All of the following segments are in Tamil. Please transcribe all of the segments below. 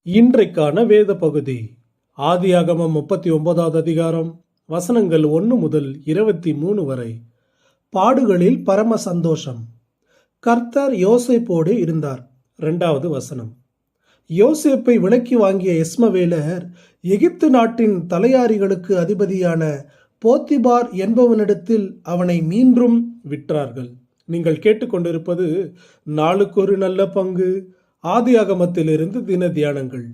இன்றைக்கான வேத பகுதி ஆதியாகமம் 39வது அதிகாரம் வசனங்கள் 1 முதல் 23 வரை. பாடுகளில் பரம சந்தோஷம். கர்த்தர் யோசேப்போடு இருந்தார். 2வது வசனம். யோசேப்பை விலக்கி வாங்கிய இஸ்மவேலர் எகிப்து நாட்டின் தலையாரிகளுக்கு அதிபதியான போத்திபார் என்பவனிடத்தில் அவனை மீண்டும் விற்றார்கள். நீங்கள் கேட்டுக்கொண்டிருப்பது நாளுக்கு ஒரு நல்ல பங்கு ஆதியாகமத்திலிருந்து தின தியானங்கள்.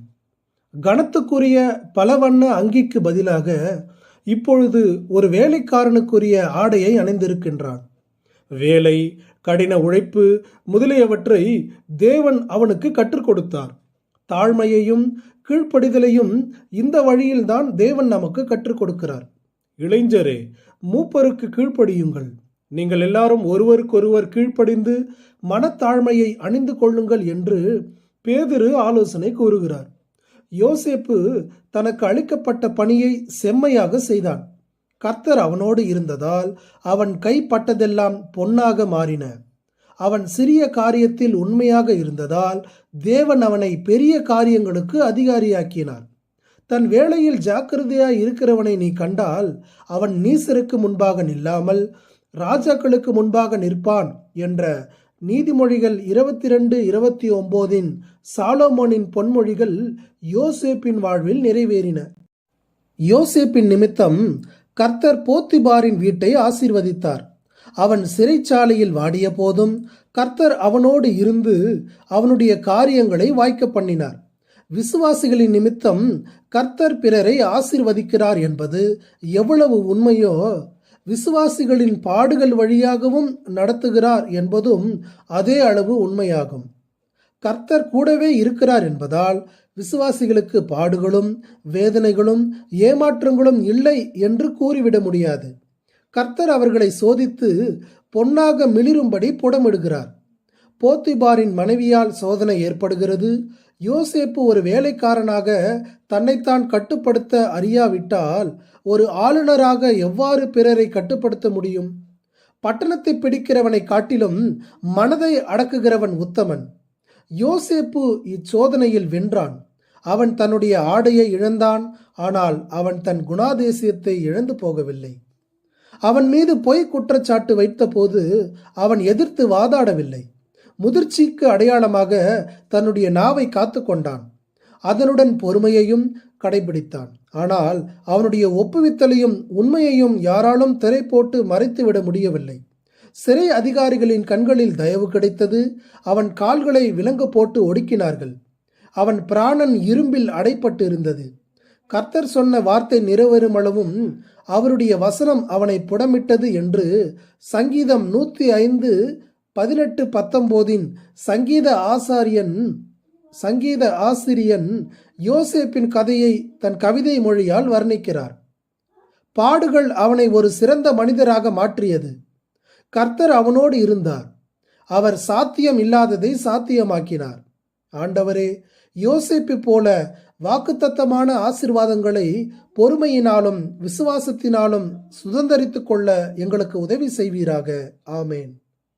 கனத்துக்குரிய பலவண்ண அங்கிக்கு பதிலாக இப்பொழுது ஒரு வேலைக்காரனுக்குரிய ஆடையை அணிந்திருக்கின்றான். வேலை, கடின உழைப்பு முதலியவற்றை தேவன் அவனுக்கு கற்றுக் கொடுத்தார். தாழ்மையையும் கீழ்ப்படிதலையும் இந்த வழியில்தான் தேவன் நமக்கு கற்றுக் கொடுக்கிறார். இளைஞரே, மூப்பருக்கு கீழ்ப்படியுங்கள். நீங்கள் எல்லாரும் ஒருவருக்கொருவர் கீழ்ப்படிந்து மனத்தாழ்மையை அணிந்து கொள்ளுங்கள் என்று பேதுரு ஆலோசனை கூறுகிறார். யோசேப்பு தனக்கு அளிக்கப்பட்ட பணியை செம்மையாக செய்தான். கர்த்தர் அவனோடு இருந்ததால் அவன் கைப்பட்டதெல்லாம் பொன்னாக மாறின. அவன் சிறிய காரியத்தில் உண்மையாக இருந்ததால் தேவன் அவனை பெரிய காரியங்களுக்கு அதிகாரியாக்கினார். தன் வேளையில் ஜாக்கிரதையாய் இருக்கிறவனை நீ கண்டால் அவன் நீசருக்கு முன்பாக நில்லாமல் ராஜாக்களுக்கு முன்பாக நிற்பான் என்ற நீதிமொழிகள் 22:29 சாலோமோனின் பொன்மொழிகள் யோசேப்பின் வாழ்வில் நிறைவேறின. யோசேப்பின் நிமித்தம் கர்த்தர் போத்திபாரின் வீட்டை ஆசீர்வதித்தார். அவன் சிறைச்சாலையில் வாடிய போதும் கர்த்தர் அவனோடு இருந்து அவனுடைய காரியங்களை வாய்க்க பண்ணினார். விசுவாசிகளின் நிமித்தம் கர்த்தர் பிறரை ஆசீர்வதிக்கிறார் என்பது எவ்வளவு உண்மையோ, விசுவாசிகளின் பாடுகள் வழியாகவும் நடத்துகிறார் என்பதும் அதே அளவு உண்மையாகும். கர்த்தர் கூடவே இருக்கிறார் என்பதால் விசுவாசிகளுக்கு பாடுகளும் வேதனைகளும் ஏமாற்றங்களும் இல்லை என்று கூறிவிட முடியாது. கர்த்தர் அவர்களை சோதித்து பொன்னாக மிளிரும்படி புடமிடுகிறார். போத்திபாரின் மனைவியால் சோதனை ஏற்படுகிறது. யோசேப்பு ஒரு வேலைக்காரனாக தன்னைத்தான் கட்டுப்படுத்த அறியாவிட்டால் ஒரு ஆளுநராக எவ்வாறு பிறரை கட்டுப்படுத்த முடியும்? பட்டணத்தை பிடிக்கிறவனை காட்டிலும் மனதை அடக்குகிறவன் உத்தமன். யோசேப்பு இச்சோதனையில் வென்றான். அவன் தன்னுடைய ஆடையை இழந்தான், ஆனால் அவன் தன் குணாதிசயத்தை இழந்து போகவில்லை. அவன் மீது பொய் குற்றச்சாட்டு வைத்த போது அவன் எதிர்த்து வாதாடவில்லை. முதிர்ச்சிக்கு அடையாளமாக தன்னுடைய நாவை காத்து கொண்டான். அதனுடன் பொறுமையையும் கடைபிடித்தான். ஆனால் அவனுடைய ஒப்புவித்தலையும் உண்மையையும் யாராலும் திரை போட்டு மறைத்துவிட முடியவில்லை. சிறை அதிகாரிகளின் கண்களில் தயவு கிடைத்தது. அவன் கால்களை விலங்கு போட்டு ஒடுக்கினார்கள். அவன் பிராணன் இரும்பில் அடைப்பட்டு இருந்தது. கர்த்தர் சொன்ன வார்த்தை நிறைவேறும் அளவும் அவருடைய வசனம் அவனை புடமிட்டது என்று சங்கீதம் 105:18-19 சங்கீத ஆசிரியன் யோசேப்பின் கதையை தன் கவிதை மொழியால் வர்ணிக்கிறார். பாடுகள் அவனை ஒரு சிறந்த மனிதராக மாற்றியது. கர்த்தர் அவனோடு இருந்தார். அவர் சாத்தியம் இல்லாததை சாத்தியமாக்கினார். ஆண்டவரே, யோசேப்பு போல வாக்குத்தத்தமான ஆசீர்வாதங்களை பொறுமையினாலும் விசுவாசத்தினாலும் சுதந்தரித்துக் கொள்ள எங்களுக்கு உதவி செய்வீராக. ஆமேன்.